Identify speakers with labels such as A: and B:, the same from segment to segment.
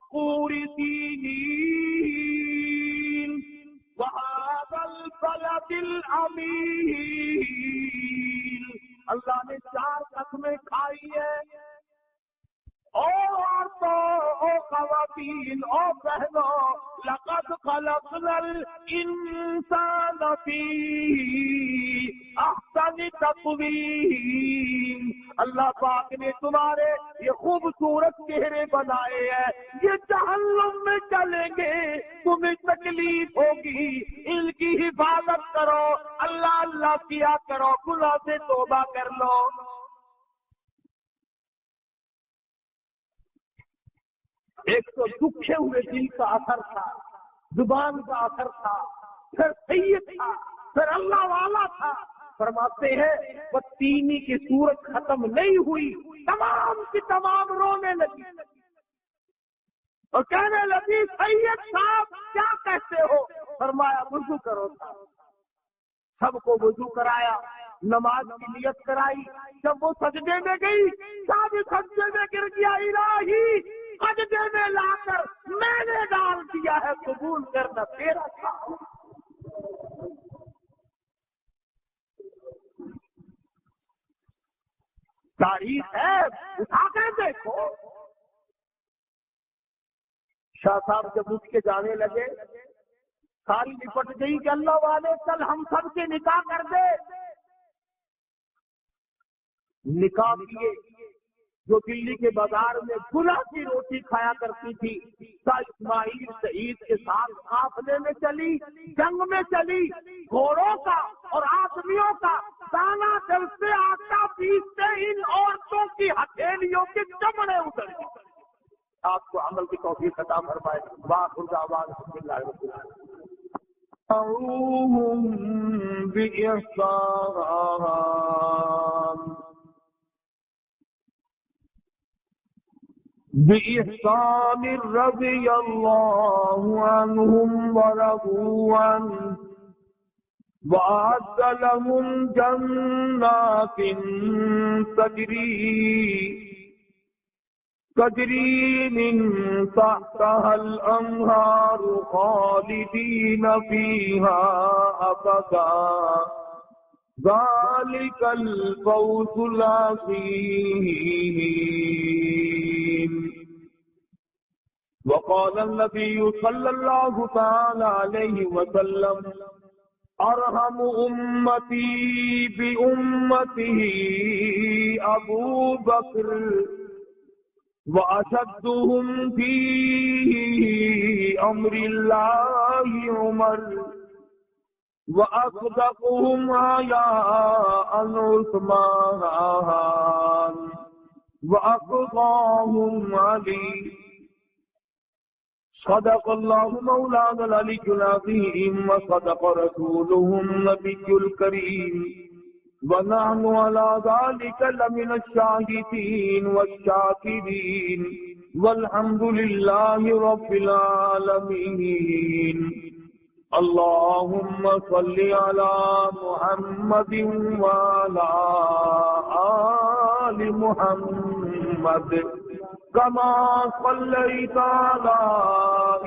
A: وطور سینین وهذا البلد الامین. اللہ نے 4 قسمیں کھائی ہے. او عورتوں، او خواتین، او بہنوں، لقد خلقنا الانسان فی احسن تقویم. اللہ پاک نے تمہارے یہ خوبصورت چہرے بنائے ہیں. یہ جہنم میں چلیں گے، تمہیں تکلیف ہوگی. ان کی حفاظت کرو، اللہ اللہ کیا کرو، گناہ سے توبہ کر لو. ایک تو دکھے ہوئے دل کا اثر تھا، زبان کا اثر تھا، پھر سید تھا، پھر اللہ والا تھا. فرماتے ہیں وہ تینی کی صورت ختم نہیں ہوئی، تمام کی تمام رونے لگی اور کہنے لگی سید صاحب کیا کہتے ہو؟ فرمایا وضو کرو تھا. سب کو وضو کرایا، نماز کی نیت کرائی. جب وہ سجدے میں گئی، سب سجدے میں گر گیا. الہی سجدے میں لا کر میں نے ڈال دیا ہے، قبول کرنا تیرا تھا. تاریخ ہے، اٹھا کر دیکھو. شاہ صاحب جب اٹھ کے جانے لگے، ساری لپٹ گئی کہ اللہ والے کل ہم سب کے نکاح کر دے. نکاح کیے. جو دلی کے بازار میں گلہ کی روٹی کھایا کرتی تھی، اسماعیل سعید کے ساتھ قافلے میں چلی، جنگ میں چلی. گھوڑوں کا اور آدمیوں کا دانا چلتے، آٹا پیستے، ان عورتوں کی ہتھیلیوں کے چمڑے اتر گئے. آپ کو عمل کی توفیق عطا فرمائے. وآخر دعوانا الحمدللہ رب العالمین. بإحسان رضي الله عنهم ورضوا عنه وأعد لهم جنات تجري من تحتها الأنهار خالدين فيها أبدا ذلك الفوز العظيم. وقال النبي صلى الله تعالى عليه وسلم ارحم امتی بامته ابو بکر واشدهم في امر الله عمر وأصدقهم حياء عثمان وأقضاهم علي. صدق الله مولانا العلي العظيم وصدق رسوله النبي الكريم ونحن على ذلك لمن الشاهدين والشاكرين والحمد لله رب العالمين. اللهم صل على محمد وعلى آل محمد كما صليت على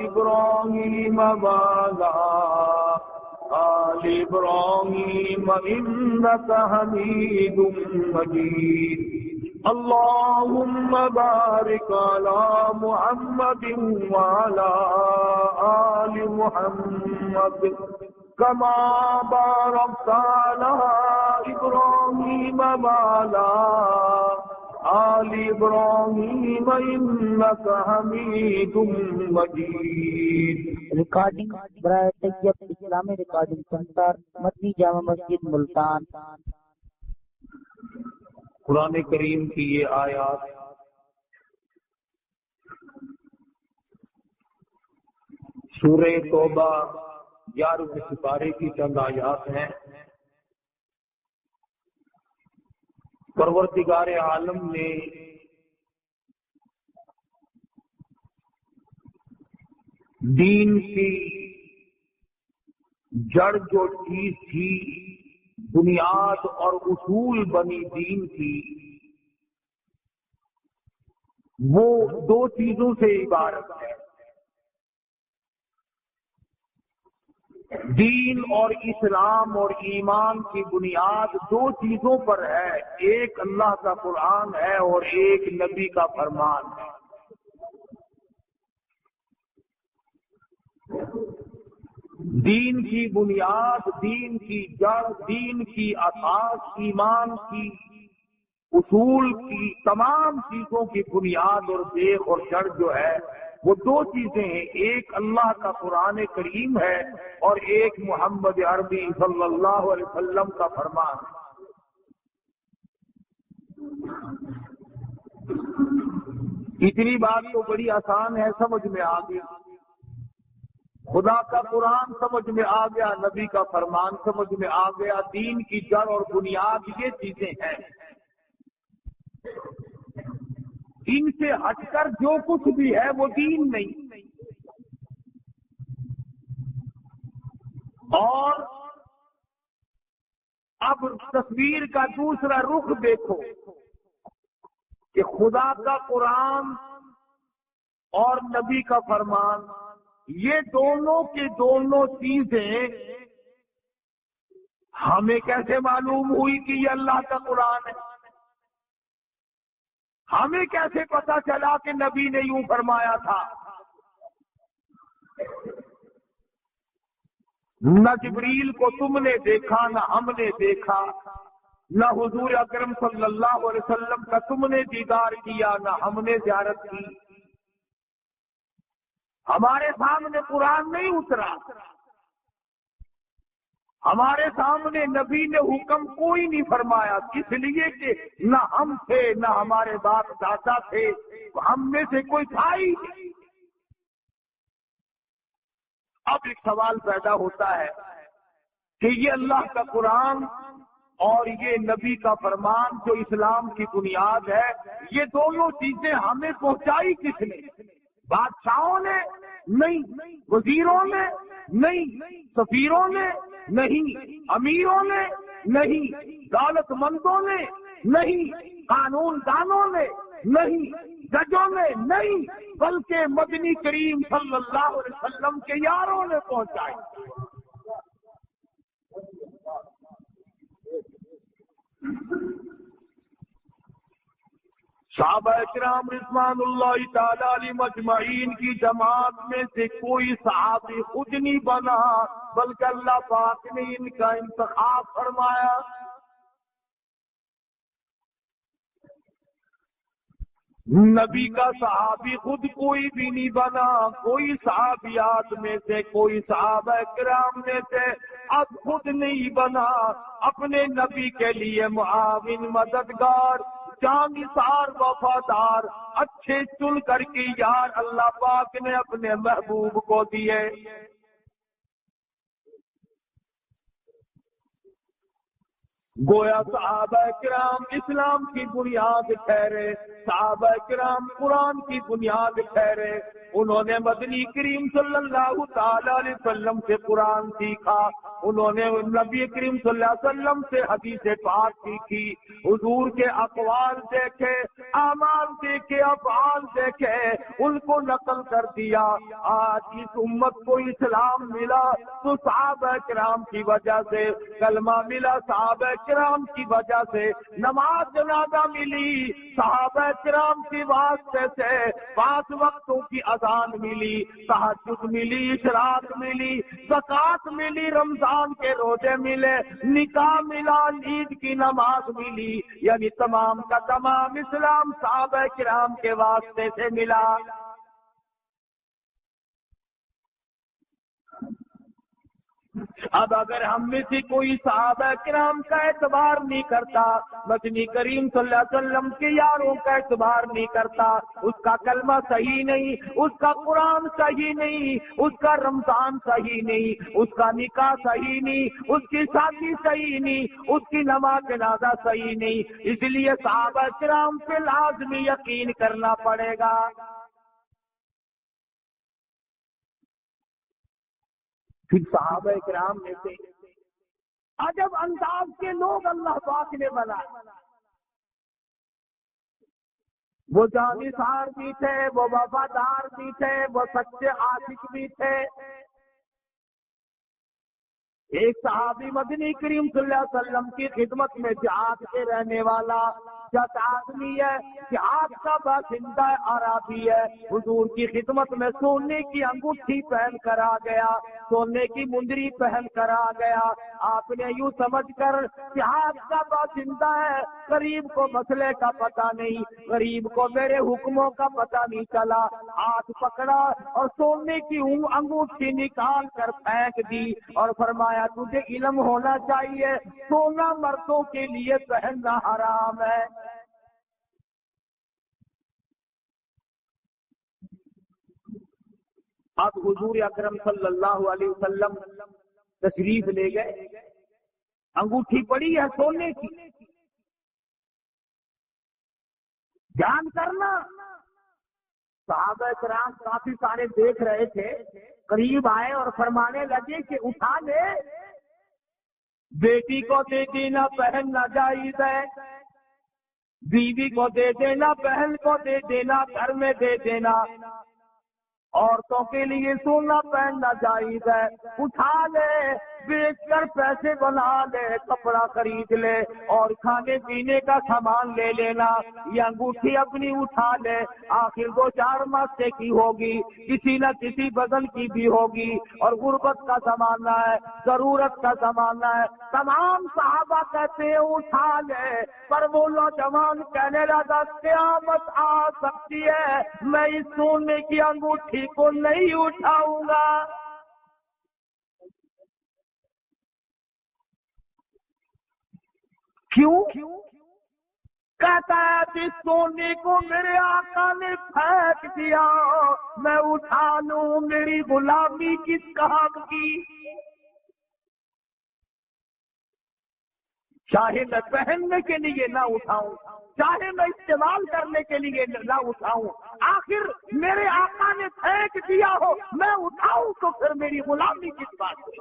A: إبراهيم وعلى آل إبراهيم إنك حميد مجيد. اللهم بارك على محمد وعلى آل محمد كما باركت على إبراهيم وعلى آل إبراهيم إنك حميد مجيد.
B: ریکارڈنگ برائے طیب اسلامی ریکارڈنگ سنٹر، مدنی جامع مسجد ملتان.
A: قرآن کریم کی یہ آیات سورہ توبہ 11ویں سپارے کی چند آیات ہیں. پروردگار عالم نے دین کی جڑ جو چیز تھی، بنیاد اور اصول بنی دین کی، وہ دو چیزوں سے عبارت ہے. دین اور اسلام اور ایمان کی بنیاد دو چیزوں پر ہے. ایک اللہ کا قرآن ہے اور ایک نبی کا فرمان ہے. دین کی بنیاد، دین کی جڑ، دین کی اساس، ایمان کی اصول کی تمام چیزوں کی بنیاد اور دیکھ اور جڑ جو ہے وہ دو چیزیں ہیں. ایک اللہ کا قرآن کریم ہے اور ایک محمد عربی صلی اللہ علیہ وسلم کا فرمان ہے. اتنی بات تو بڑی آسان ہے، سمجھ میں آ گیا. خدا کا قرآن سمجھ میں آ گیا، نبی کا فرمان سمجھ میں آ گیا. دین کی جڑ اور بنیاد یہ چیزیں ہیں. ان سے ہٹ کر جو کچھ بھی ہے وہ دین نہیں. اور اب تصویر کا دوسرا رخ دیکھو کہ خدا کا قرآن اور نبی کا فرمان، یہ دونوں کی دونوں چیزیں ہمیں کیسے معلوم ہوئی کہ یہ اللہ کا قرآن ہے؟ ہمیں کیسے پتا چلا کہ نبی نے یوں فرمایا تھا؟ نہ جبریل کو تم نے دیکھا، نہ ہم نے دیکھا، نہ حضور اکرم صلی اللہ علیہ وسلم کا تم نے دیدار کیا، نہ ہم نے زیارت کی. ہمارے سامنے قرآن نہیں اترا، ہمارے سامنے نبی نے حکم کوئی نہیں فرمایا، اس لیے کہ نہ ہم تھے نہ ہمارے باپ دادا تھے، ہم میں سے کوئی تھا ہی نہیں. اب ایک سوال پیدا ہوتا ہے کہ یہ اللہ کا قرآن اور یہ نبی کا فرمان جو اسلام کی بنیاد ہے، یہ دونوں چیزیں ہمیں پہنچائی کس نے؟ بادشاہوں نے نہیں، وزیروں نے نہیں، سفیروں نے نہیں، امیروں نے نہیں، دولت مندوں نے نہیں، قانون دانوں نے نہیں، ججوں نے نہیں، بلکہ مدنی کریم صلی اللہ علیہ وسلم کے یاروں نے پہنچائی. صحابہ کرام رضوان اللہ تعالی علیہم اجمعین کی جماعت میں سے کوئی صحابی خود نہیں بنا، بلکہ اللہ پاک نے ان کا انتخاب فرمایا. نبی کا صحابی خود کوئی بھی نہیں بنا. کوئی صحابیات میں سے، کوئی صحابہ کرام میں سے اب خود نہیں بنا. اپنے نبی کے لیے معاون، مددگار، جانثار، وفادار اچھے چن کر کے یار اللہ پاک نے اپنے محبوب کو دیے. گویا صحابہ کرام اسلام کی بنیاد ٹھہرے، صحابہ کرام قرآن کی بنیاد ٹھہرے. انہوں نے مدنی کریم صلی اللہ تعالی علیہ وسلم سے قرآن سیکھا، انہوں نے نبی کریم صلی اللہ علیہ وسلم سے حدیث پاک سیکھی، حضور کے اقوال دیکھے، اعمال دیکھے، افعال دیکھے، ان کو نقل کر دیا. آج اس امت کو اسلام ملا تو صحابہ کرام کی وجہ سے، کلمہ ملا صحابہ کرام کی وجہ سے، نماز جنازہ ملی صحابہ کرام کی واسطے سے، 5 وقتوں کی اذان ملی، تہجد ملی، اشراق ملی، زکوٰۃ ملی، رمضان کے روزے ملے، نکاح ملا، عید کی نماز ملی. یعنی تمام کا تمام اسلام صحابہ کرام کے واسطے سے ملا. اب اگر ہم میں سے کوئی صحابہ کرام کا اعتبار نہیں کرتا، مدنی کریم صلی اللہ علیہ وسلم کے یاروں کا اعتبار نہیں کرتا، اس کا کلمہ صحیح نہیں، اس کا قرآن صحیح نہیں، اس کا رمضان صحیح نہیں، اس کا نکاح صحیح نہیں، اس کی شادی صحیح نہیں، اس کی نماز جنازہ صحیح نہیں، اس لیے صحابہ کرام پہ لازمی یقین کرنا پڑے گا. پھر صحابہ کرام میں سے عجب انداز کے لوگ اللہ پاک نے بنائے. وہ جانثار بھی تھے، وہ وفادار بھی تھے، وہ سچے عاشق بھی تھے۔ ایک صحابی مدنی کریم صلی اللہ علیہ وسلم کی خدمت میں جہاد کے رہنے والا جت آدمی ہے، جہاد کا باشندہ عربی ہے، حضور کی خدمت میں سونے کی انگوٹھی پہن کر آ گیا، سونے کی منجری پہن کر آ گیا۔ آپ نے یوں سمجھ کر جہاد کا باشندہ ہے، غریب کو مسئلے کا پتہ نہیں، غریب کو میرے حکموں کا پتہ نہیں چلا، ہاتھ پکڑا اور سونے کی انگوٹھی نکال کر پھینک دی اور فرمایا تجھے علم ہونا چاہیے، سونا مردوں کے لیے پہننا حرام ہے۔ اب حضور اکرم صلی اللہ علیہ وسلم تشریف لے گئے، انگوٹھی پڑی ہے سونے کی، جان کرنا صحابہ کرام کافی سارے دیکھ رہے تھے، قریب آئے اور فرمانے لگے کہ اٹھا لے، بیٹی کو دے دینا پہننا جائز ہے، بیوی کو دے دینا، بہن کو دے دینا، گھر میں دے دینا، عورتوں کے لیے سونا پہننا جائز ہے، اٹھا لے، بیچ کر پیسے بنا لے، کپڑا خرید لے اور کھانے پینے کا سامان لے لینا، یہ انگوٹھی اپنی اٹھا لے، آخر 2-4 ماسے کی ہوگی، کسی نہ کسی بدن کی بھی ہوگی، اور غربت کا زمانہ ہے، ضرورت کا زمانہ ہے۔ تمام صحابہ کہتے ہیں اٹھا لے، پر وہ نوجوان کہنے لگا قیامت آ سکتی ہے، میں اس سونے کی انگوٹھی کو نہیں اٹھاؤں گا۔ کیوں؟ کہتا ہے اس سونے کو میرے آقا نے پھینک دیا، میں اٹھا لوں، میری غلامی کس کام کی؟ چاہے میں پہننے کے لیے نہ اٹھاؤں، چاہے میں استعمال کرنے کے لیے نہ اٹھاؤں، آخر میرے آقا نے پھینک دیا ہو، میں اٹھاؤں تو پھر میری غلامی کس بات کی؟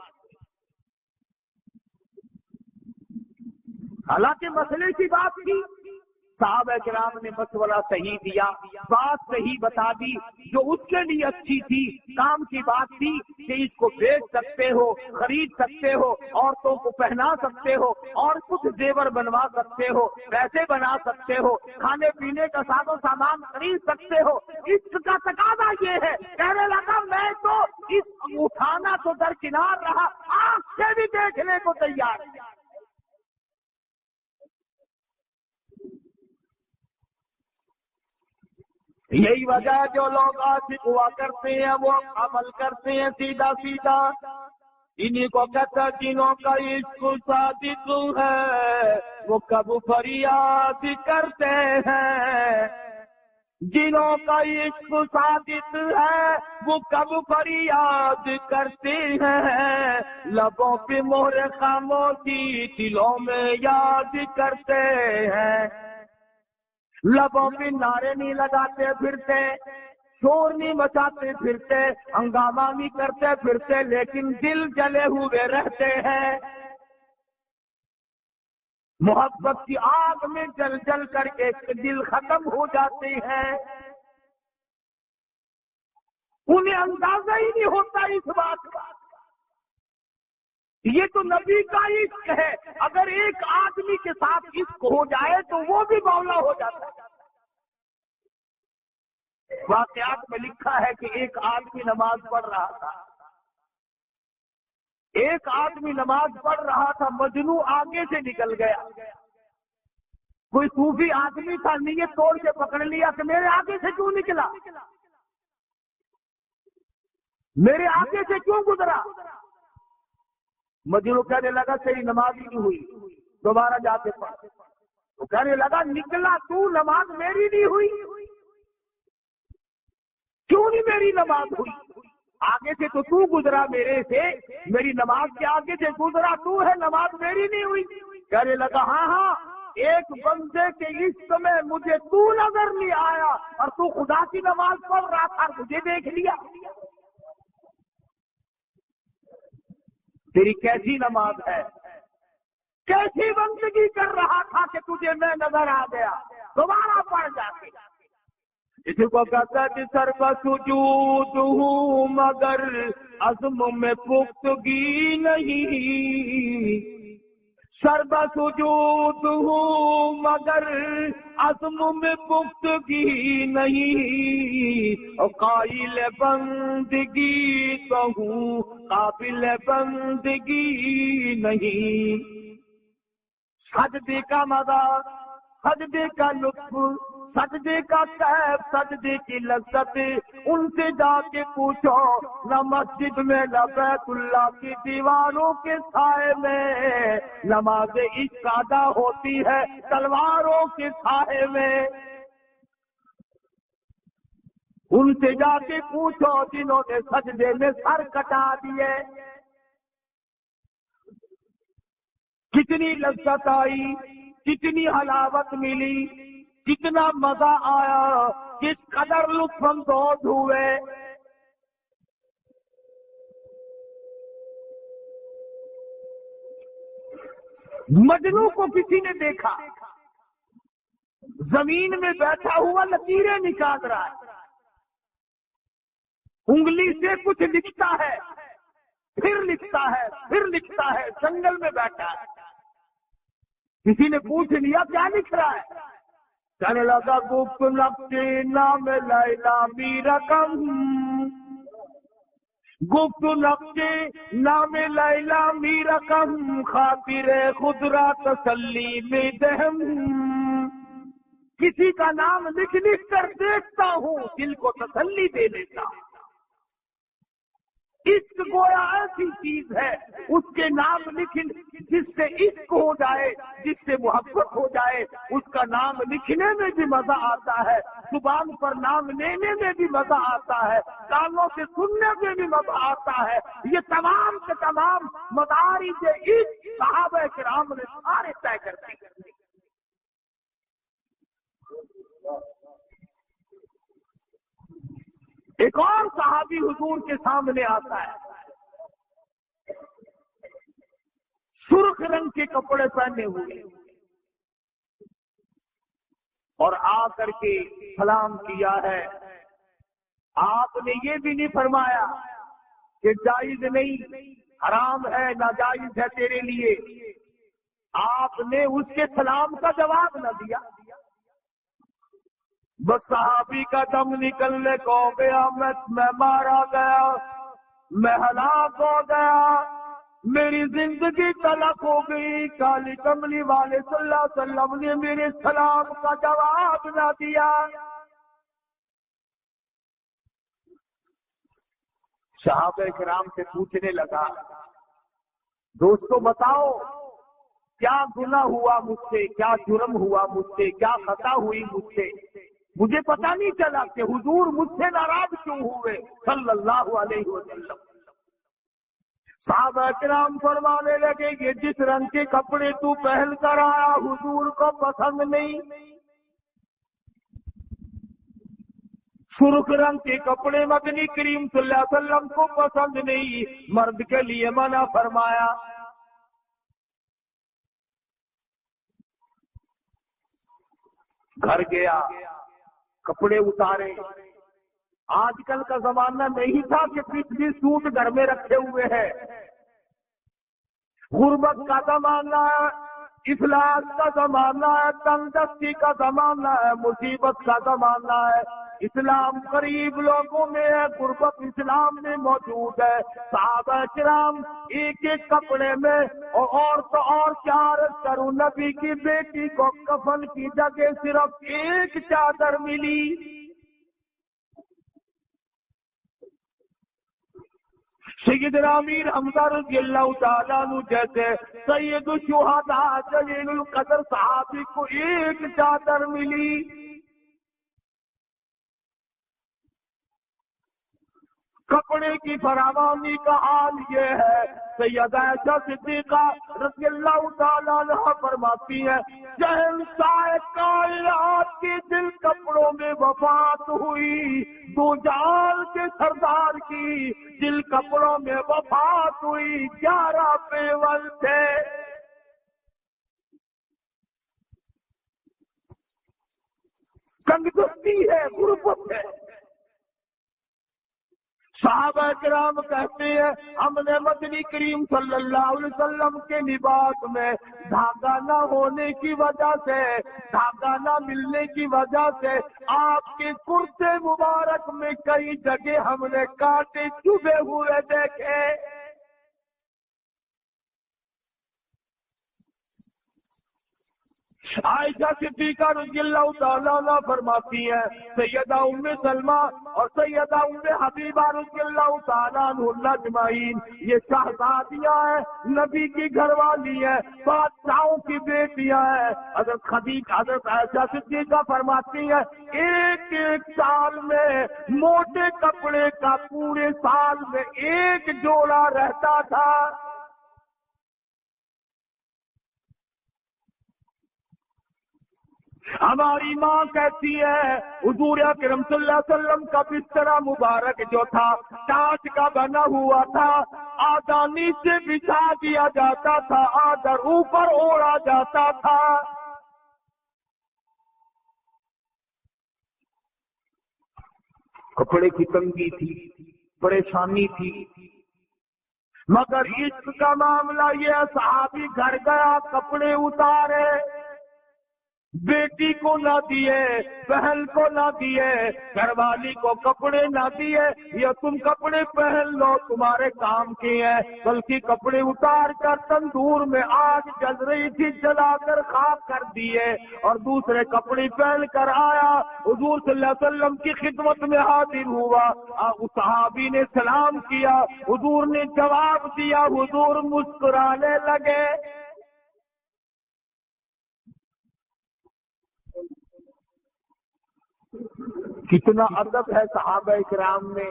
A: حالانکہ مسئلے کی بات کی، صحابہ کرام نے مشورہ صحیح دیا، بات صحیح بتا دی، جو اس کے لیے اچھی تھی، کام کی بات تھی کہ اس کو بیچ سکتے ہو، خرید سکتے ہو، عورتوں کو پہنا سکتے ہو، اور کچھ زیور بنوا سکتے ہو، پیسے بنا سکتے ہو، کھانے پینے کا ساز و سامان خرید سکتے ہو، اس کا تقاضا یہ ہے۔ کہنے لگا میں تو اس اٹھانا تو درکنار رہا، آنکھ سے بھی دیکھنے کو تیار۔ یہی وجہ ہے جو لوگ عاشق ہوا کرتے ہیں وہ عمل کرتے ہیں سیدھا سیدھا، انہی کو کہتا جنہوں کا عشق صادق ہے وہ کب فریاد کرتے ہیں، جنہوں کا عشق صادق ہے وہ کب فریاد کرتے ہیں، لبوں پہ مہر خاموشی دلوں میں یاد کرتے ہیں، لبوں پہ نعرے نہیں لگاتے پھرتے، شور نہیں مچاتے پھرتے، ہنگامہ نہیں کرتے پھرتے، لیکن دل جلے ہوئے رہتے ہیں، محبت کی آگ میں جل جل کر کے دل ختم ہو جاتے ہیں، انہیں اندازہ ہی نہیں ہوتا اس بات کا۔ یہ تو نبی کا عشق ہے، اگر ایک آدمی کے ساتھ عشق ہو جائے تو وہ بھی مولا ہو جاتا ہے۔ واقعات میں لکھا ہے کہ ایک آدمی نماز پڑھ رہا تھا، ایک آدمی نماز پڑھ رہا تھا، مجنو آگے سے نکل گیا، کوئی صوفی آدمی تھا، نیت توڑ کے پکڑ لیا کہ میرے آگے سے کیوں نکلا، میرے آگے سے کیوں گزرا؟ مجنو کہنے لگا تیری نماز ہی نہیں ہوئی، دوبارہ جا کے پڑھ۔ وہ کہنے لگا نکلا تو، نماز میری نہیں ہوئی، کیوں نہیں میری نماز ہوئی؟ آگے سے تو گزرا میرے سے، میری نماز کے آگے سے گزرا تو ہے، نماز میری نہیں ہوئی۔ کہنے لگا ہاں ہاں، ایک بندے کے عشق میں مجھے تو نظر نہیں آیا اور تو خدا کی نماز پڑھ رہا تھا، مجھے دیکھ لیا۔ تیری کیسی نماز ہے، کیسی بندگی کر رہا تھا کہ تجھے میں نظر آ گیا، دوبارہ پڑھ جا کے۔ اس کو کہتا ہے کہ سر کا سجود ہوں مگر عزم میں پختگی نہیں، سر کا سجود ہوں مگر عزم میں پختگی نہیں، اور قائل بندگی تو ہوں قابل بندگی نہیں۔ سجدے کا مزہ، سجدے کا لطف، سجدے کا کیف، سجدے کی لذت ان سے جا کے پوچھو، نہ مسجد میں نہ بیت اللہ کی دیواروں کے سائے میں نماز عشق ادا ہوتی ہے تلواروں کے سائے میں۔ ان سے جا کے پوچھو جنہوں نے سجدے میں سر کٹا دیے، کتنی لذت آئی، کتنی حلاوت ملی، کتنا مزہ آیا، کس قدر لطف اندوز ہوئے۔ مجنو کو کسی نے دیکھا زمین میں بیٹھا ہوا لکیریں نکال رہا ہے، انگلی سے کچھ لکھتا ہے، پھر لکھتا ہے، پھر لکھتا ہے، جنگل میں بیٹھا ہے۔ کسی نے پوچھ لیا کیا لکھ رہا ہے؟ کہنے لگا گفت نقشِ نام لیلا می رقم، گفت نقشِ نام لیلا می رقم، خاطر خود را تسلی میں دہم، کسی کا نام لکھ لکھ کر دیکھتا ہوں، دل کو تسلی دے دیتا ہوں۔ عشق گویا ایسی چیز ہے، اس کے نام لکھ، جس سے عشق ہو جائے، جس سے محبت ہو جائے، اس کا نام لکھنے میں بھی مزہ آتا ہے، زبان پر نام لینے میں بھی مزہ آتا ہے، کانوں سے سننے میں بھی مزہ آتا ہے۔ یہ تمام کے تمام مدارج عشق صحابہ کرام نے سارے طے کر دیے۔ ایک اور صحابی حضور کے سامنے آتا ہے، سرخ رنگ کے کپڑے پہنے ہوئے، اور آ کر کے سلام کیا ہے۔ آپ نے یہ بھی نہیں فرمایا کہ جائز نہیں، حرام ہے، ناجائز ہے تیرے لیے، آپ نے اس کے سلام کا جواب نہ دیا، بس صحابی کا دم نکلنے کو گیا، میں مارا گیا، میں ہلاک ہو گیا، میری زندگی تلخ ہو گئی، کالی کملی والے صلی اللہ علیہ وسلم نے میرے سلام کا جواب نہ دیا۔ صحابہ کرام سے پوچھنے لگا، دوستو بتاؤ کیا گناہ ہوا مجھ سے، کیا جرم ہوا مجھ سے، کیا خطا ہوئی مجھ سے، مجھے پتہ نہیں چلا کہ حضور مجھ سے ناراض کیوں ہوئے صلی اللہ علیہ وسلم۔ صحابہ کرام فرمانے لگے کہ جس رنگ کے کپڑے تو پہن کر آیا حضور کو پسند نہیں، سرخ رنگ کے کپڑے مدنی کریم صلی اللہ علیہ وسلم کو پسند نہیں، مرد کے لیے منع فرمایا۔ گھر گیا، کپڑے اتارے، آج کل کا زمانہ نہیں تھا کہ پچھلی سوٹ گھر میں رکھے ہوئے ہیں، غربت کا زمانہ ہے، افلاس کا زمانہ ہے، تنگ دستی کا زمانہ ہے، مصیبت کا زمانہ ہے، اسلام قریب لوگوں میں ہے، غربت اسلام میں موجود ہے۔ صحابہ کرام ایک ایک کپڑے میں، اور تو اور کیا عرض کروں، نبی کی بیٹی کو کفن کی جگہ صرف ایک چادر ملی۔ سیدنا امیر حمزہ رضی اللہ تعالیٰ عنہ جیسے سید الشہداء جلیل القدر صحابی کو ایک چادر ملی۔ کپڑے کی فراوانی کا حال یہ ہے، سیدہ عائشہ صدیقہ رضی اللہ تعالیٰ عنہ فرماتی ہے، شہنشاہ کائنات کے جن کپڑوں میں وفات ہوئی، دو جہان کے سردار کی جن کپڑوں میں وفات ہوئی، 11 پیول تھے۔ تنگدستی ہے، غربت ہے۔ صحابہ کرام کہتے ہیں ہم نے مدنی کریم صلی اللہ علیہ وسلم کے لباس میں دھاگا نہ ہونے کی وجہ سے، دھاگا نہ ملنے کی وجہ سے آپ کے کرتے مبارک میں کئی جگہ ہم نے کانٹے چبھے ہوئے دیکھے۔ عائشہ صدیقہ رضی اللہ تعالیٰ عنہ فرماتی ہے سیدہ ام سلمہ اور سیدہ ام حبیبہ رضی اللہ تعالیٰ عنہ اجمعین، یہ شہزادیاں ہیں، نبی کی گھر والی ہیں، بادشاہوں کی بیٹیاں ہیں۔ حضرت عائشہ صدیقہ فرماتی ہیں ایک سال میں موٹے کپڑے کا پورے سال میں ایک جوڑا رہتا تھا۔ ہماری ماں کہتی ہے حضور اکرم صلی اللہ علیہ وسلم کا بستر مبارک جو تھا کانچ کا بنا ہوا تھا، آدھا نیچے بچھا دیا جاتا تھا، آدھا اوپر اوڑھا جاتا تھا۔ کپڑے کی تنگی تھی، پریشانی تھی، مگر عشق کا معاملہ یہ صحابی گھر گیا، کپڑے اتارے، بیٹی کو نہ دیے، بہن کو نہ دیے، گھر والی کو کپڑے نہ دیے، یا تم کپڑے پہن لو تمہارے کام کے ہیں، بلکہ کپڑے اتار کر تندور میں آگ جل رہی تھی جلا کر خاک کر دیے، اور دوسرے کپڑے پہن کر آیا، حضور صلی اللہ علیہ وسلم کی خدمت میں حاضر ہوا۔ اس صحابی نے سلام کیا، حضور نے جواب دیا، حضور مسکرانے لگے۔ کتنا ادب ہے صحابہ کرام میں۔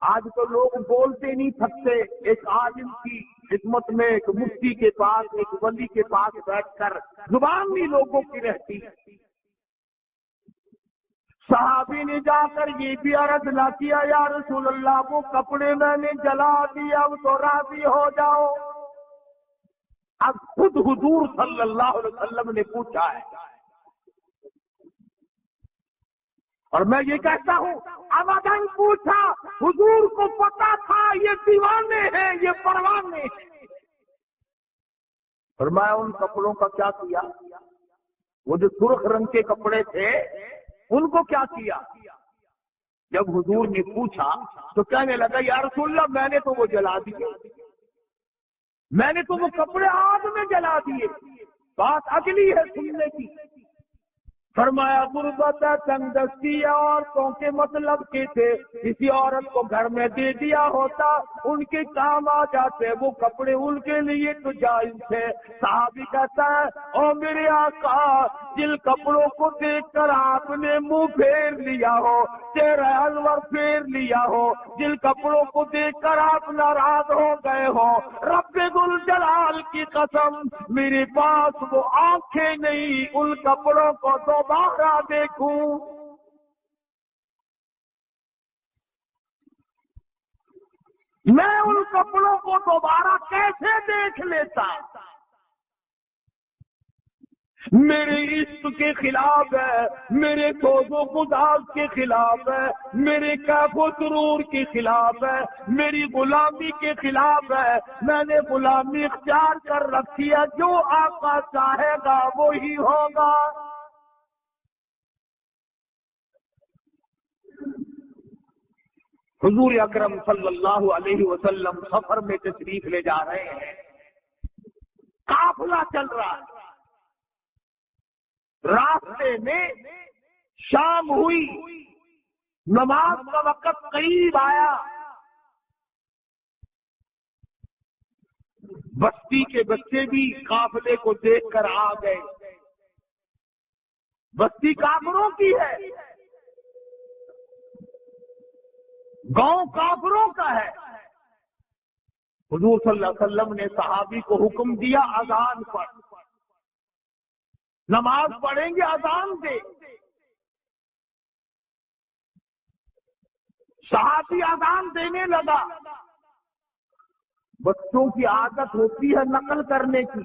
A: آج تو لوگ بولتے نہیں تھکتے، ایک عالم کی خدمت میں، ایک مفتی کے پاس، ایک ولی کے پاس بیٹھ کر زبان بھی لوگوں کی رہتی۔ صحابی نے جا کر یہ بھی عرض نہ کیا یا رسول اللہ وہ کپڑے میں نے جلا دیا، اب تو راضی ہو جاؤ۔ اب خود حضور صلی اللہ علیہ وسلم نے پوچھا ہے، اور میں یہ کہتا ہوں ابداً پوچھا، حضور کو پتا تھا یہ دیوانے ہیں، یہ پروانے ہیں۔ فرمایا ان کپڑوں کا کیا کیا؟ وہ جو سرخ رنگ کے کپڑے تھے ان کو کیا کیا؟ جب حضور نے پوچھا تو کہنے لگا یا رسول اللہ میں نے تو وہ جلا دیے، میں نے تو وہ کپڑے آگ میں جلا دیے۔ بات اگلی ہے سننے کی۔ فرمایا غربت تنگ دستی عورتوں کے مطلب کے تھے، کسی عورت کو گھر میں دے دیا ہوتا ان کے کام آ جاتے، وہ کپڑے ان کے لیے تو جائز تھے۔ صحابی کہتا ہے او میرے آقا جن کپڑوں کو دیکھ کر آپ نے منہ پھیر لیا ہو، چہرہ انور پھیر لیا ہو، جن کپڑوں کو دیکھ کر آپ ناراض ہو گئے ہو، رب ذل جلال کی قسم میرے پاس وہ آنکھیں نہیں ان کپڑوں کو دوبارہ دیکھوں۔ میں ان کپڑوں کو دوبارہ کیسے دیکھ لیتا؟ میرے عشق کے خلاف ہے، میرے فوز و گداز کے خلاف ہے، میرے کیف و سرور کے خلاف ہے، میری غلامی کے خلاف ہے۔ میں نے غلامی اختیار کر رکھی ہے، جو آقا چاہے گا وہی ہوگا۔ حضور اکرم صلی اللہ علیہ وسلم سفر میں تشریف لے جا رہے ہیں، قافلہ چل رہا ہے، راستے میں شام ہوئی، نماز کا وقت قریب آیا، بستی کے بچے بھی قافلے کو دیکھ کر آ گئے۔ بستی کافروں کی ہے، گاؤں کافروں کا ہے۔ حضور صلی اللہ علیہ وسلم نے صحابی کو حکم دیا اذان پڑھ، نماز پڑھیں گے اذان دے۔ صحابی اذان دینے لگا۔ بچوں کی عادت ہوتی ہے نقل کرنے کی،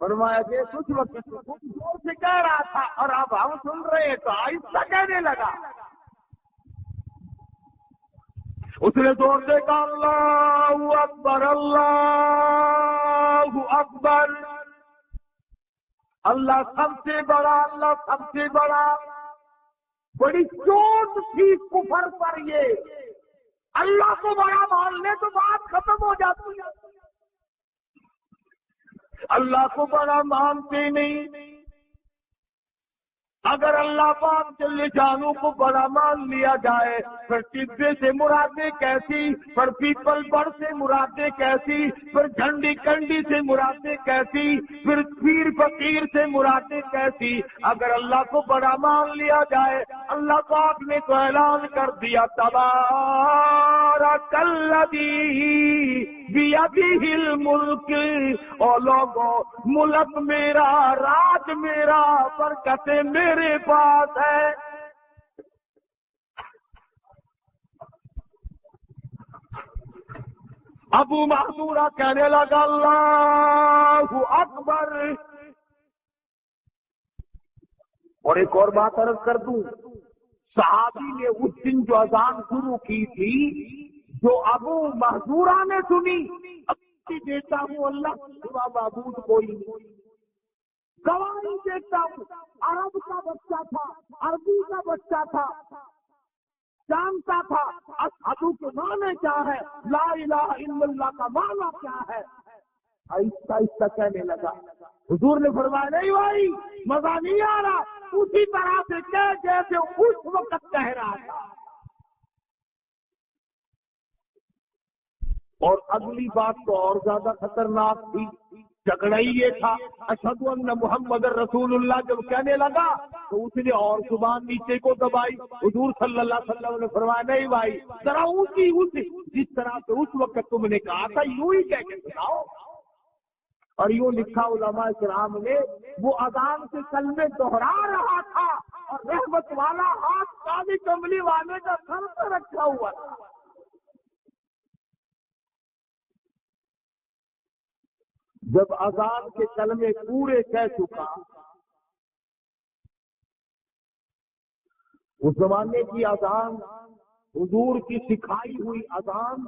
A: فرمایا کہ کچھ وقت کچھ زور سے کہہ رہا تھا اور اب ہم سن رہے ہیں تو آہستہ کہنے لگا. اس نے زور سے کہا اللہ اکبر اللہ اکبر، اللہ سب سے بڑا، اللہ سب سے بڑا. بڑی چوٹ تھی کفر پر یہ. اللہ کو بڑا مان لے تو بات ختم ہو جاتی ہے. اللہ کو بڑا مانتے نہیں. اگر اللہ پاک جل شانہ کو بڑا مان لیا جائے پھر ٹبے سے مرادیں کیسی، پھر پیپل بڑ سے مرادیں کیسی، پھر جھنڈی کنڈی سے مرادیں کیسی، پھر پیر فقیر سے مرادیں کیسی. اگر اللہ کو بڑا مان لیا جائے، اللہ پاک نے تو اعلان کر دیا تبارک الذی بیدہ الملک، اور لوگوں ملک میرا، راج میرا، برکتیں میرے پاس ہے. ابو محذورہ کہنے لگا اللہ اکبر. اور ایک اور بات عرض کر دوں، صحابی نے اس دن جو اذان شروع کی تھی جو ابو محذورہ نے سنی، دیتا ہوں اللہ کے سوا معبود کوئی نہیں، گواہی دیتا ہوں عرب کا بچہ تھا، عربی کا بچہ تھا، جانتا تھا اشہد کے معنی کیا ہے، لا الہ الا اللہ کا معنی کیا ہے. آہستہ آہستہ کہنے لگا. حضور نے فرمایا نہیں بھائی مزہ نہیں آ رہا، اسی طرح سے کہہ جیسے اس وقت کہہ رہا تھا. اور اگلی بات تو اور زیادہ خطرناک تھی. جھگڑا ہی یہ تھا اشہد ان محمد رسول اللہ جب کہنے لگا تو اس نے اور زبان نیچے کو دبائی. حضور صلی اللہ علیہ وسلم نے فرمایا نہیں بھائی ذرا اونچی جس طرح سے اس وقت تم نے کہا تھا یوں ہی کہہ کے سناؤ. اور یوں لکھا علماء کرام نے، وہ اذان سے کلمے دوہرا رہا تھا اور رحمت والا ہاتھ کالی کملی والے کا سر پہ رکھا ہوا تھا. جب اذان کے کلمے پورے کہہ چکا، اس زمانے کی اذان، حضور کی سکھائی ہوئی اذان،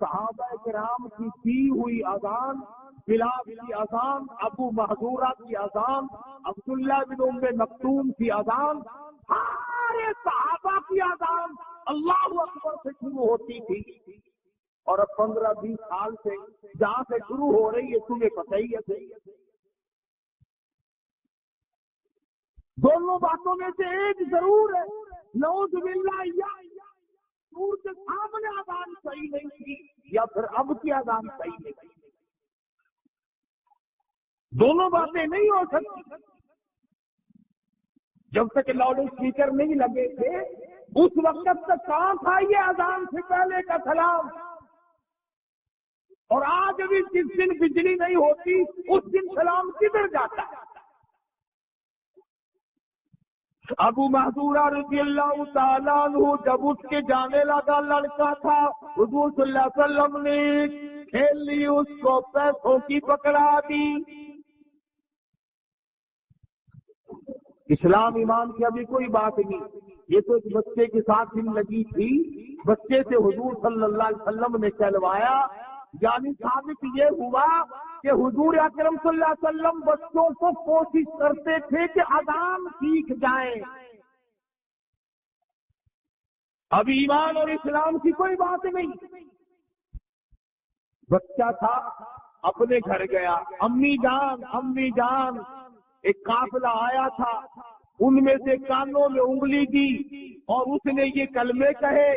A: صحابہ کرام کی دی ہوئی اذان، بلال کی اذان، ابو محذورہ کی اذان، عبداللہ بن ام مکتوم کی اذان، سارے صحابہ کی اذان اللہ اکبر سے شروع ہوتی تھی. اور اب 15-20 سال سے جہاں سے شروع ہو رہی ہے تمہیں پتہ ہی ہے. دونوں باتوں میں سے ایک ضرور ہے، نعوذ باللہ، یا نور کے سامنے اذان صحیح نہیں تھی یا پھر اب کی اذان صحیح نہیں تھی. دونوں باتیں نہیں ہو سکتی. جب تک لاؤڈ اسپیکر نہیں لگے تھے اس وقت تک کہاں تھا یہ اذان سے پہلے کا سلام. اور آج بھی جس دن بجلی نہیں ہوتی اس دن سلام کدھر جاتا ہے. ابو محذورہ رضی اللہ تعالیٰ عنہ جب اٹھ کے جانے لگا، لڑکا تھا، حضور صلی اللہ علیہ وسلم نے کھیل لی، اس کو پیسوں کی پکڑا دی. اسلام ایمان کی ابھی کوئی بات نہیں، یہ تو ایک بچے کے ساتھ دن لگی تھی. بچے سے حضور صلی اللہ علیہ وسلم نے کہلوایا. یعنی ثابت یہ ہوا کہ حضور اکرم صلی اللہ علیہ وسلم بچوں کو کوشش کرتے تھے کہ اذان سیکھ جائیں. اب ایمان اور اسلام کی کوئی بات نہیں. بچہ تھا اپنے گھر گیا، امی جان ایک قافلہ آیا تھا، ان میں سے کانوں میں انگلی دی اور اس نے یہ کلمے کہے،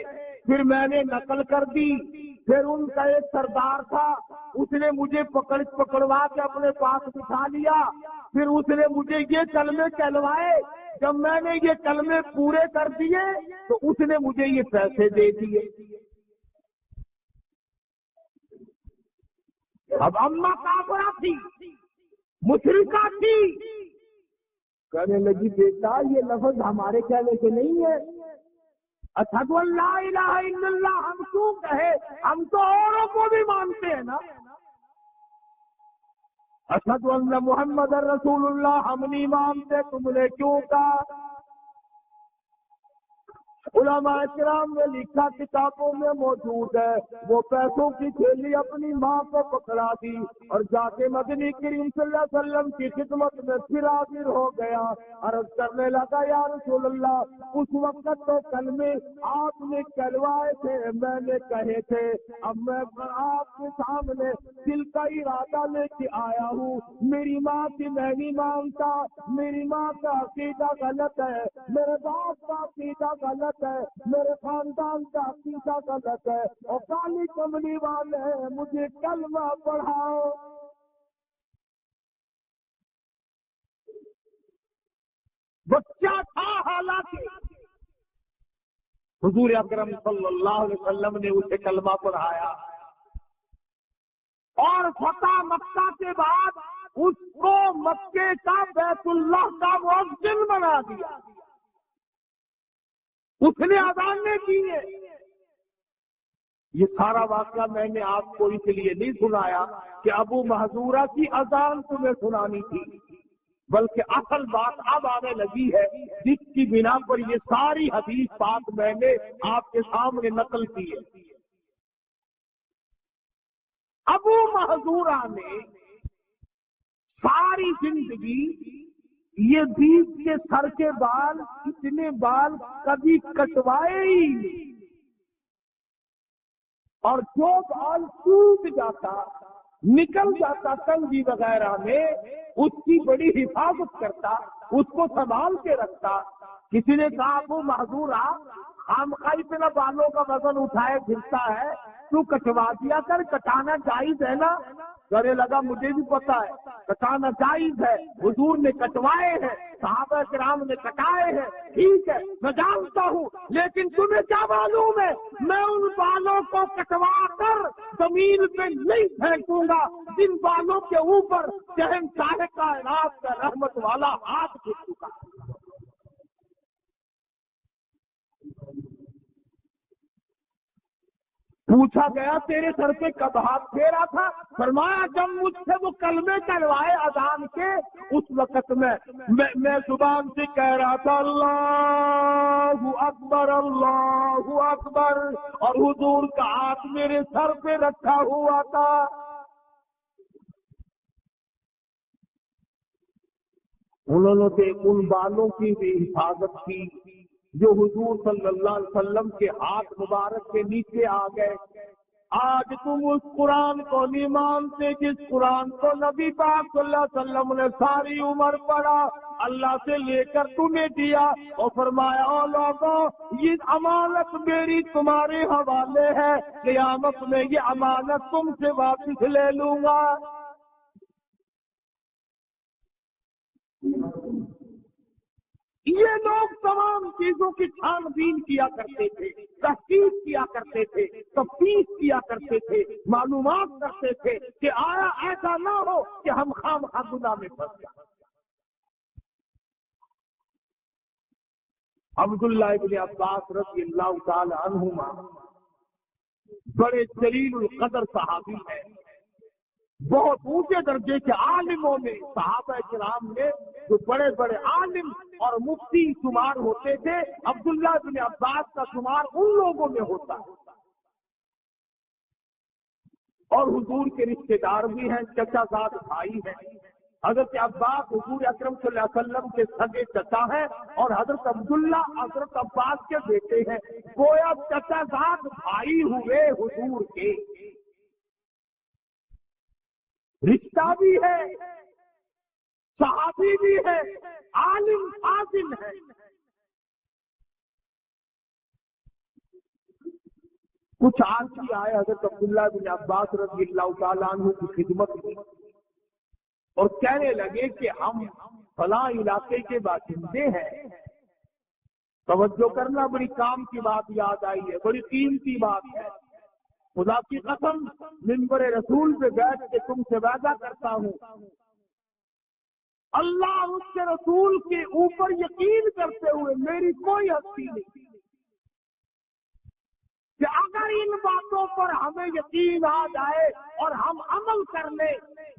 A: پھر میں نے نقل کر دی. پھر ان کا ایک سردار تھا، اس نے مجھے پکڑوا کے اپنے پاس بٹھا لیا. پھر اس نے مجھے یہ کلمے کہلوائے. جب میں نے یہ کلمے پورے کر دیے تو اس نے مجھے یہ پیسے دے دیے. اب اماں کافرہ تھی، مشرکہ تھی، کہنے لگی بیٹا یہ لفظ ہمارے کہنے کے نہیں ہے. اشہد ان لا الہ الا اللہ ہم کیوں کہے، ہم تو اوروں کو بھی مانتے ہیں نا. اشہد ان محمد رسول اللہ، ہم نہیں مانتے، تم نے کیوں کہا؟ علماء کرام نے لکھا، کتابوں میں موجود ہے، وہ پیسوں کی تھیلی اپنی ماں کو پکڑا دی اور جا کے مدنی کریم صلی اللہ علیہ وسلم کی خدمت میں پھر حاضر ہو گیا، عرض کرنے لگا یا رسول اللہ، اس وقت تو کلمے آپ نے کہلوائے تھے، میں نے کہے تھے، اب میں آپ کے سامنے دل کا ارادہ لے کے آیا ہوں، میری ماں کی میں نہیں مانتا، میری ماں کا عقیدہ غلط ہے، میرے باپ کا عقیدہ غلط ہے، میرے خاندان کا عقیدہ غلط ہے، اور کالی کملی والے مجھے کلمہ پڑھاؤ۔ بچہ تھا، حالانکہ حضور اکرم صلی اللہ علیہ وسلم نے اسے کلمہ پڑھایا، اور فتح مکہ کے بعد اس کو مکے کا بیت اللہ کا مؤذن بنا دیا، اس نے اذانیں کی ہیں۔ یہ سارا واقعہ میں نے آپ کو اس لیے نہیں سنایا کہ ابو محذورہ کی اذان تمہیں سنانی تھی، بلکہ اصل بات اب آنے لگی ہے، جس کی بنا پر یہ ساری حدیث پاک میں نے آپ کے سامنے نقل کی ہے۔ ابو محذورہ نے ساری زندگی یہ بیچ کے سر کے بال، اتنے بال کبھی کٹوائے ہی نہیں، اور جو بال ٹوٹ جاتا، نکل جاتا کنگھی وغیرہ میں، اس کی بڑی حفاظت کرتا، اس کو سنبھال کے رکھتا۔ کسی نے کہا ابو محذورہ، خامخواہ اتنا بالوں کا وزن اٹھائے پھرتا ہے، تو کٹوا دیا کر، کٹانا جائز ہے نا؟ کہنے لگا مجھے بھی پتا ہے کٹانا جائز ہے، حضور نے کٹوائے ہیں، صحابہ کرام نے کٹائے ہیں، ٹھیک ہے میں جانتا ہوں، لیکن تمہیں کیا معلوم ہے میں ان بالوں کو کٹوا کر زمین پہ نہیں پھینکوں گا جن بالوں کے اوپر شہنشاہ کائنات کا رحمت والا ہاتھ گر چکا۔ پوچھا گیا تیرے سر پہ کب ہاتھ پھیرا تھا؟ فرمایا جب مجھ سے وہ کلمے کہلوائے اذان کے، اس وقت میں زبان سے کہہ رہا تھا اللہ اکبر اللہ اکبر، اور حضور کا ہاتھ میرے سر پہ رکھا ہوا تھا۔ انہوں نے ان بالوں کی بھی حفاظت کی جو حضور صلی اللہ علیہ وسلم کے ہاتھ مبارک کے نیچے آ گئے۔ آج تم اس قرآن کو نہیں مانتے جس قرآن کو نبی پاک صلی اللہ علیہ وسلم نے ساری عمر پڑھا، اللہ سے لے کر تمہیں دیا، اور فرمایا او لوگوں یہ امانت میری تمہارے حوالے ہے، قیامت میں یہ امانت تم سے واپس لے لوں گا۔ یہ لوگ تمام چیزوں کی چھان بین کیا کرتے تھے، تحقیق کیا کرتے تھے، تفتیش کیا کرتے تھے، معلومات کرتے تھے کہ آیا ایسا نہ ہو کہ ہم خواہ گناہ میں پھنس جائیں۔ عبداللہ ابن عباس رضی اللہ تعالی عنہما بڑے جلیل القدر صحابی ہیں، بہت اونچے درجے کے عالموں میں صحابہ کرام میں جو بڑے بڑے عالم اور مفتی شمار ہوتے تھے، عبداللہ بن عباس کا شمار ان لوگوں میں ہوتا ہے، اور حضور کے رشتے دار بھی ہیں، چچا زاد بھائی ہیں۔ حضرت عباس حضور اکرم صلی اللہ علیہ وسلم کے سگے چچا ہیں، اور حضرت عبداللہ حضرت عباس کے بیٹے ہیں، گویا چچا زاد بھائی ہوئے حضور کے، رشتہ بھی ہے، صحابی بھی ہے، عالم فاضل ہے۔ کچھ آدمی آئے حضرت عبداللہ بن عباس رضی اللہ تعالیٰ عنہ کی خدمت میں اور کہنے لگے کہ ہم فلاں علاقے کے باشندے ہیں، توجہ کرنا، بڑی کام کی بات یاد آئی ہے، بڑی قیمتی بات ہے، خدا کی قسم منبر رسول پہ بیٹھ کے تم سے وعدہ کرتا ہوں، اللہ اس کے رسول کے اوپر یقین کرتے ہوئے میری کوئی ہستی نہیں کہ اگر ان باتوں پر ہمیں یقین آ جائے اور ہم عمل کر لیں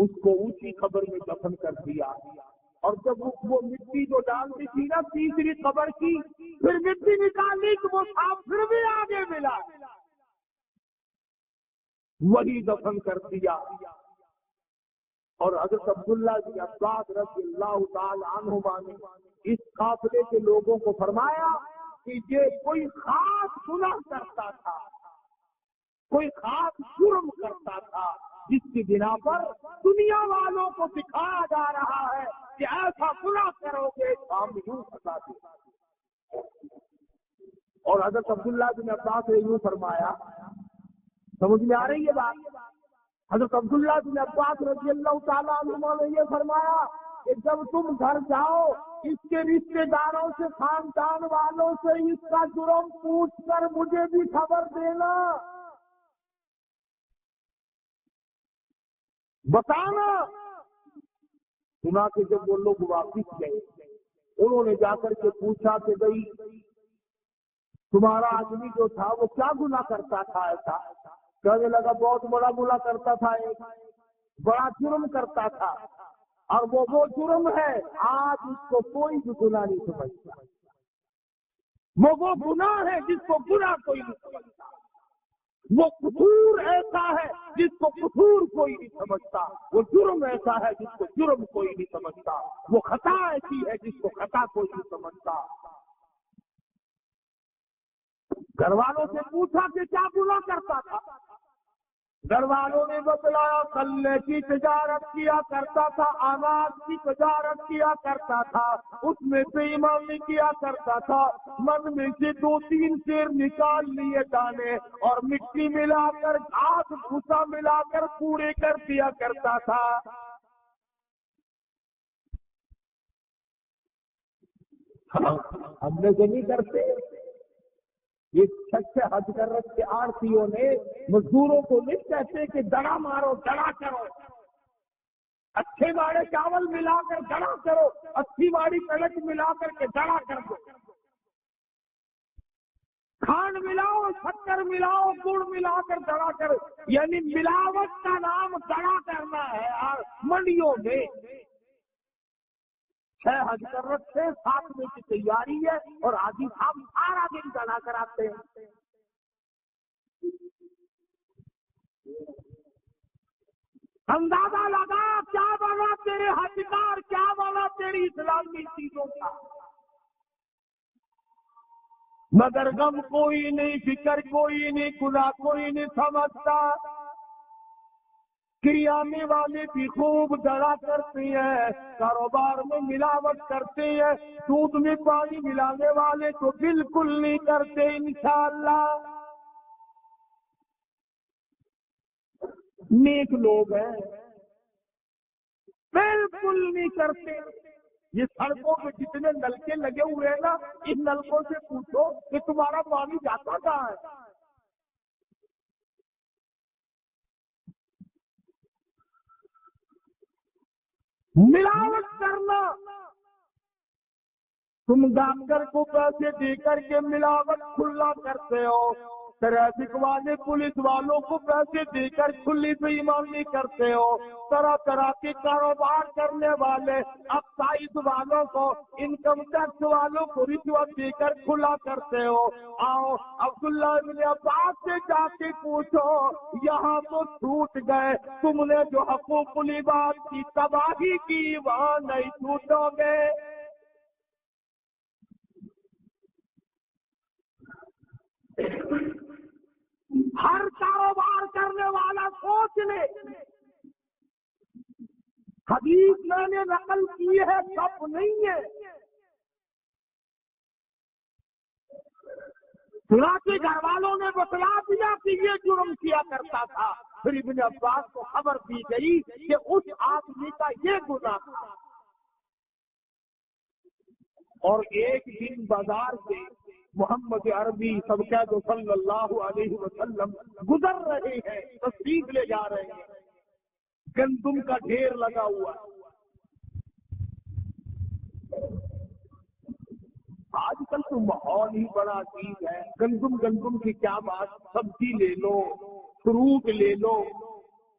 A: اس کو اونچی قبر میں دفن کر دیا، اور جب وہ مٹی جو ڈالتی تھی نا تیسری قبر کی، پھر مٹی نکالی تو وہ سانپ پھر بھی آگے ملا، وہی دفن کر دیا۔ اور حضرت عبداللہ بن عباس رضی اللہ تعالی عنہما نے اس قافلے کے لوگوں کو فرمایا کہ یہ کوئی خاص گناہ کرتا تھا، کوئی خاص جرم کرتا تھا، جس کی بنا پر دنیا والوں کو دکھایا جا رہا ہے کہ ایسا گناہ کرو گے تو ہم یوں سزا دیں گے۔ اور حضرت عبداللہ بن عباس نے یوں فرمایا، سمجھ میں آ رہی ہے بات؟ حضرت عبداللہ بن عباس رضی اللہ تعالیٰ عنہ نے یہ فرمایا کہ جب تم گھر جاؤ اس کے رشتے داروں سے، خاندان والوں سے اس کا جرم پوچھ کر مجھے بھی خبر دینا، بتانا۔ سنا کہ جب وہ لوگ واپس گئے، انہوں نے جا کر کے پوچھا کہ بھئی تمہارا آدمی جو تھا وہ کیا گناہ کرتا تھا؟ ایسا کہنے لگا بہت بڑا گناہ کرتا تھا، ایک بڑا جرم کرتا تھا، اور وہ جرم ہے آج اس کو کوئی بھی گناہ نہیں سمجھتا، وہ گناہ ہے جس کو گناہ کوئی نہیں سمجھتا، وہ قصور ایسا ہے جس کو قصور کوئی نہیں سمجھتا، وہ جرم ایسا ہے جس کو جرم کوئی نہیں سمجھتا، وہ خطا ایسی ہے جس کو خطا کوئی نہیں سمجھتا۔ گھر والوں سے پوچھا کہ کیا گناہ کرتا تھا؟ گھر والوں نے بتلایا غلے کی تجارت کیا کرتا تھا، اناج کی تجارت کیا کرتا تھا، اس میں بے ایمانی کیا کرتا تھا، من میں سے 2-3 سیر نکال لیے دانے اور مٹی ملا کر گھاس بھوسا ملا کر کوڑے کر دیا کرتا تھا۔ ہم نے تو نہیں کرتے۔ یہ چھت سے حج کر رکھ کے آڑتیوں نے مزدوروں کو نہیں کہتے کہ دڑا مارو، دڑا کرو، اچھے واڑے چاول ملا کر دڑا کرو، اچھی واڑی کڑک ملا کر کے دڑا کر دو، کھانڈ ملاؤ، شکر ملاؤ، گڑ ملا کر دڑا کر، یعنی ملاوٹ کا نام دڑا کرنا ہے۔ اور منڈیوں میں 6 حج کر رکھتے، 7 کی تیاری ہے، اور حاجی صاحب سارا دن دڑا کراتے ہیں۔ اندازہ لگا کیا بنا تیرے حجدار، کیا بنا تیری اسلامی چیزوں کا، مگر غم کوئی نہیں، فکر کوئی نہیں، گناہ کوئی نہیں سمجھتا۔ کریانے والے بھی خوب دڑا کرتے ہیں، کاروبار میں ملاوٹ کرتے ہیں، دودھ میں پانی ملانے والے تو بالکل نہیں کرتے انشاءاللہ۔ نیک لوگ ہیں، بالکل نہیں کرتے۔ یہ سڑکوں پہ جتنے نلکے لگے ہوئے ہیں نا، ان نلکوں سے پوچھو کہ تمہارا پانی جاتا کہاں ہے؟ ملاوٹ کرنا، تم ڈاکٹر کو پیسے دے کر کے ملاوٹ کھلا کرتے ہو، ٹریفک والے پولیس والوں کو پیسے دے کر کھلی بے ایمانی کرتے ہو، طرح طرح کے کاروبار کرنے والے ایکسائز والوں کو، انکم ٹیکس والوں کو رشوت دے کر کھلا کرتے ہو۔ آؤ عبداللہ بن عباس سے جا کے پوچھو، یہاں تو چھوٹ گئے، تم نے جو حقوق العباد کی تباہی کی وہاں نہیں چھوٹو گے۔ ہر کاروبار کرنے والا سوچ لے، حدیث میں نے نقل کی ہے، سب نہیں ہے۔ چنانچہ گھر والوں نے بتلا دیا کہ یہ جرم کیا کرتا تھا، پھر ابن عباس کو خبر دی گئی کہ اس آدمی کا یہ گناہ تھا۔ اور ایک دن بازار سے محمد عربی سبقہ صلی اللہ علیہ وسلم گزر رہے ہیں، تشریف لے جا رہے ہیں، گندم کا ڈھیر لگا ہوا ہے۔ آج کل تو ماحول ہی بڑا عجیب ہے، گندم کی کیا بات، سبزی لے لو، فروٹ لے لو،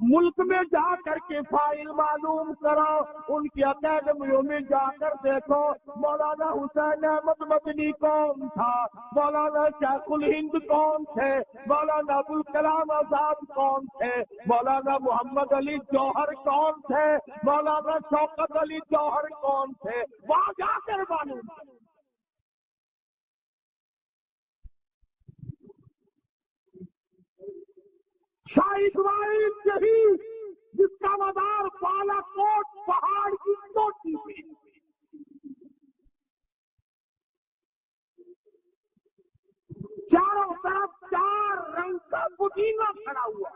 A: ملک میں جا کر کے فائل معلوم کرو، ان کی اکیڈمیوں میں جا کر دیکھو مولانا حسین احمد مدنی کون تھا، مولانا شیخ الہند کون تھے، مولانا ابوالکلام آزاد کون تھے، مولانا محمد علی جوہر کون تھے، مولانا شوکت علی جوہر کون تھے، وہاں جا کر معلوم کرو۔ شاہ اسماعیل شہید جس کا مزار بالا کوٹ پہاڑ کی چوٹی پہ، چاروں طرف 4 رنگ کا پودینہ کھڑا ہوا،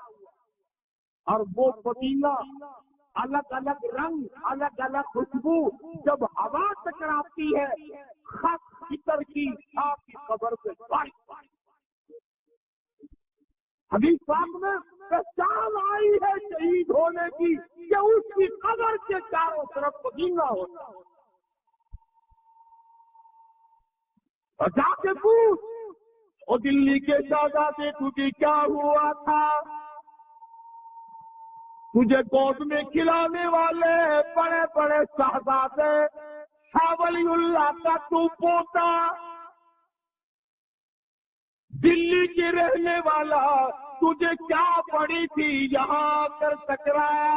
A: اور وہ پودینہ الگ الگ رنگ، الگ الگ خوشبو، جب ہوا ٹکراتی ہے خط فکر کی آپ کی قبر پہ بارش۔ حدیث پاک میں پہچان آئی ہے شہید ہونے کی کہ اس کی قبر کے چاروں طرف پودینہ ہوتا، اور جا کے پوچھ وہ دلی کے شہزادے تجھے کیا ہوا تھا، تجھے گود میں کھلانے والے بڑے بڑے شہزادے شاہ ولی اللہ کا تو پوتا، دلی کے رہنے والا، تجھے کیا پڑی تھی یہاں آ کر ٹکرایا؟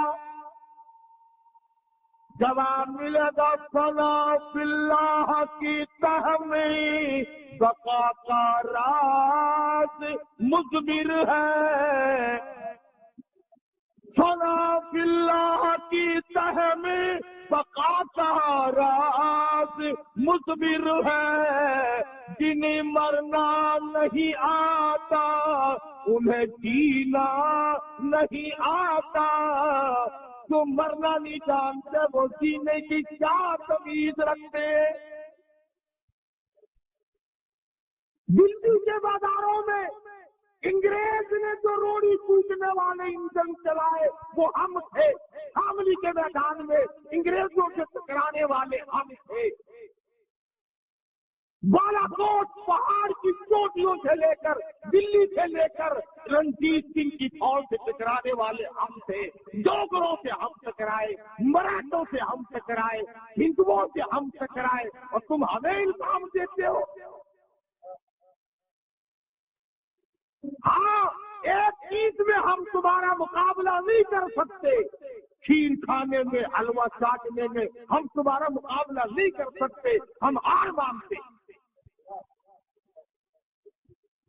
A: جواب ملے گا فنا فی اللہ کی تہ میں بقا کا راز مضمر ہے، فنا فی اللہ کی تہ میں بقا کا راز مضمر ہے، جنہیں مرنا نہیں آتا انہیں جینا نہیں آتا، جو مرنا نہیں جانتے وہ جینے کی کیا تمیز رکھتے۔ دلی کے بازاروں میں انگریز نے جو روڑی کوچنے والے انجن چلائے وہ ہم تھے، شاملی کے میدان میں انگریزوں سے ٹکرانے والے ہم تھے، بالا کوٹ پہاڑ کی چوٹیوں سے لے کر دلی سے لے کر رنجیت سنگھ کی فوج سے ٹکرانے والے ہم تھے، ڈوگروں سے ہم ٹکرائے، مراٹھوں سے ہم ٹکرائے، ہندوؤں سے ہم ٹکرائے، اور تم ہمیں الزام دیتے ہو۔ ہاں، ایک چیز میں ہم تمہارا مقابلہ نہیں کر سکتے، کھیر کھانے میں، حلوہ چاٹنے میں ہم تمہارا مقابلہ نہیں کر سکتے، ہم ہار مانتے۔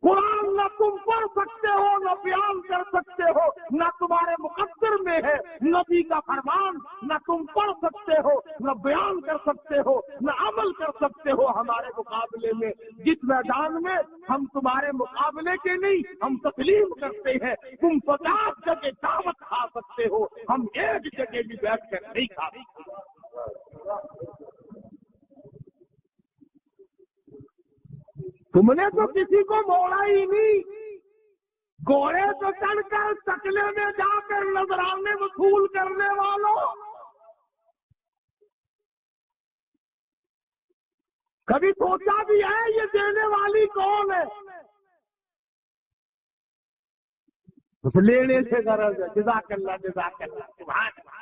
A: قرآن نہ تم پڑھ سکتے ہو، نہ بیان کر سکتے ہو، نہ تمہارے مقدر میں ہے، نبی کا فرمان نہ تم پڑھ سکتے ہو، نہ بیان کر سکتے ہو، نہ عمل کر سکتے ہو ہمارے مقابلے میں۔ جس میدان میں ہم تمہارے مقابلے کے نہیں، ہم تسلیم کرتے ہیں، تم 50 جگہ دعوت کھا سکتے ہو، ہم ایک جگہ بھی بیٹھ کر نہیں کھا سکتے۔ تم نے تو کسی کو موڑا ہی نہیں، گھوڑے تو چڑھ کر چکلے میں جا کر نذرانے وصول کرنے والوں، کبھی سوچا بھی ہے یہ دینے والی کون ہے؟ اس لینے سے غرض ہے، جزاک اللہ جزاک اللہ سبحان اللہ۔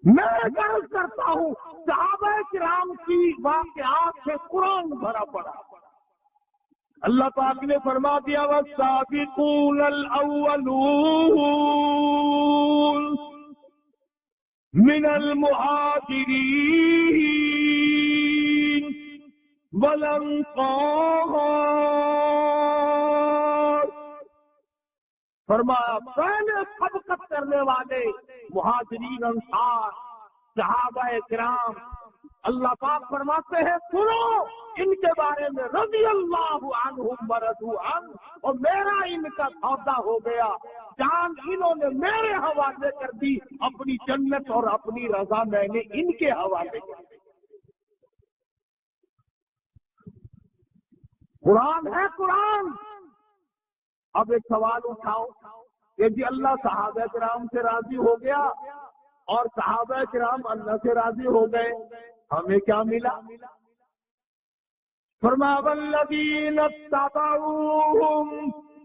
A: میں عرض کرتا ہوں صحابہ کرام کی واقعات سے قرآن بھرا پڑا۔ اللہ پاک نے فرما دیا والسابقون الاولون من المہاجرین والانصار، فرمایا پہلے سبقت کرنے والے مہاجرین انصار صحابہ کرام، اللہ پاک فرماتے ہیں سنو ان کے بارے میں، رضی اللہ عنہم ورضوا عنہ، اور میرا ان کا سودا ہو گیا، جان انہوں نے میرے حوالے کر دی، اپنی جنت اور اپنی رضا میں نے ان کے حوالے کر دی۔ قرآن ہے قرآن۔ اب ایک سوال اٹھاؤ کہ جی اللہ صحابہ کرام سے راضی ہو گیا اور صحابہ کرام اللہ سے راضی ہو گئے، ہمیں کیا ملا؟ فرمایا والذین اتبعوہم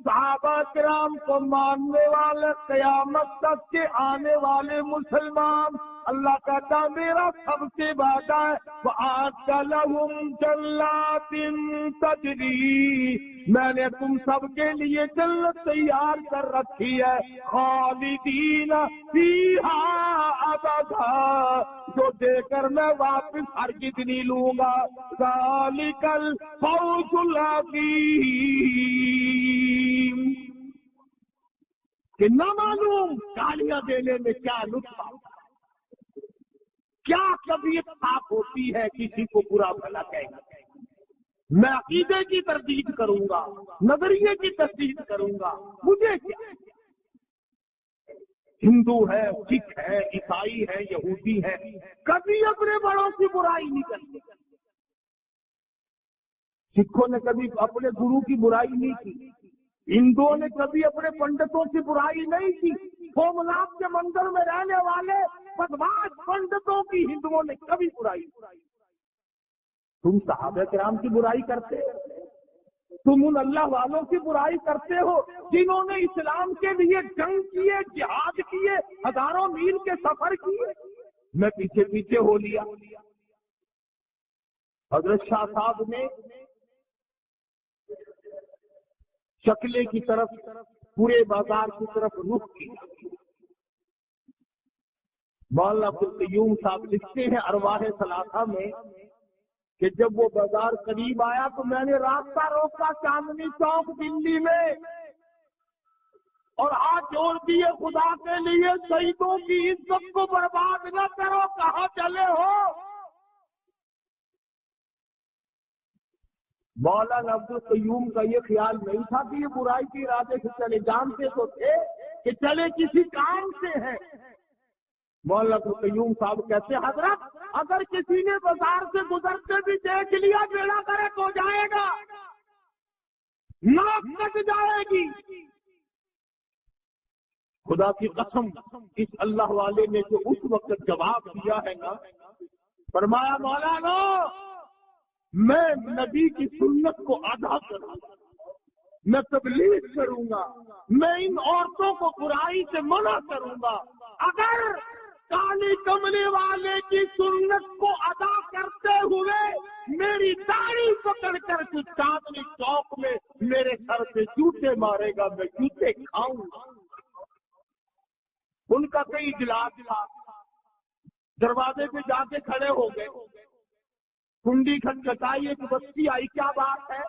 A: صحابہ کرام کو ماننے والے قیامت تک کے آنے والے مسلمان، اللہ کہتا میرا سب سے وعدہ ہے وَأَعَدَّ لَهُمْ جَنَّاتٍ تَجْرِي، میں نے تم سب کے لیے جنت تیار کر رکھی ہے، خالدین فیہا ابدا، جو دے کر میں واپس ہرگز نہیں لوں گا، ذالک الفوز العظیم، کہ نہ معلوم گالیاں دینے میں کیا لطف آتا ہے، کیا طبیعت صاف ہوتی ہے کسی کو برا بھلا کہنا۔ میں عقیدے کی تردید کروں گا، نظریے کی تردید کروں گا، مجھے کیا، ہندو ہے، سکھ ہے، عیسائی ہے، یہودی ہے، کبھی اپنے بڑوں کی برائی نہیں کرتے۔ سکھوں نے کبھی اپنے گرو کی برائی نہیں کی، ہندوؤں نے کبھی اپنے پنڈتوں کی برائی نہیں کی، سومناتھ کے مندر میں رہنے والے بدماش پنڈتوں کی ہندوؤں نے کبھی برائی کی۔ تم صحابہ کرام کی برائی کرتے ہو، تم ان اللہ والوں کی برائی کرتے ہو جنہوں نے اسلام کے لیے جنگ کیے، جہاد کیے، ہزاروں میل کے سفر کیے، میں پیچھے پیچھے ہو لیا۔ حضرت شاہ صاحب نے شکلے کی طرف، پورے بازار کی طرف رخ کیا۔ مولانا عبدالقیوم صاحب لکھتے ہیں ارواح ثلاثہ میں کہ جب وہ بازار قریب آیا تو میں نے راستہ روکا چاندنی چوک دلی میں اور ہاتھ جوڑ دیے، خدا کے لیے شہیدوں کی عزت کو برباد نہ کرو، کہاں چلے ہو؟ مولانا عبدالقیوم کا یہ خیال نہیں تھا کہ یہ برائی کے ارادے سے چلے، جانتے تو تھے کہ چلے کسی کام سے ہیں۔ مولانا عبدالقیوم صاحب کہتے حضرت اگر کسی نے بازار سے گزرتے بھی دیکھ لیا بیڑا کرے تو جائے گا، ناک کٹ جائے گی۔ خدا کی قسم اس اللہ والے نے جو اس وقت جواب دیا ہے نا، فرمایا مولانا میں نبی کی سنت کو ادا کروں گا، میں تبلیغ کروں گا، میں ان عورتوں کو برائی سے منع کروں گا، اگر کالی کملی والے کی سنت کو ادا کرتے ہوئے میری داڑھی پکڑ کر کے چاندنی چوک میں میرے سر پہ جوتے مارے گا، میں جوتے کھاؤں گا۔ ان کا کئی اجلاس تھا، دروازے پہ جا کے کھڑے ہو گئے، کنڈی کھٹکھٹائی، ایک بچی آئی، کیا بات ہے؟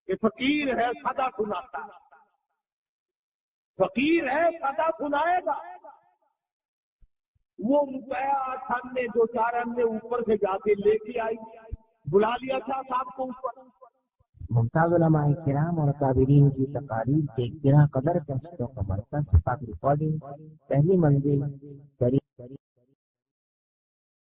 A: کہ فقیر ہے سدا سناتا ہے، فقیر ہے سدا سنائے گا۔ وہ روپیہ 8 آنے 2-4 آنے اوپر سے جا کے لے کے آئی، بلا لیا شاہ صاحب کو اوپر۔
B: ممتاز علماء کرام اور قابلین کی تقاریر کے گراں قدر کیسٹوں کا مرکز پاک ریکارڈنگ، پہلی منزل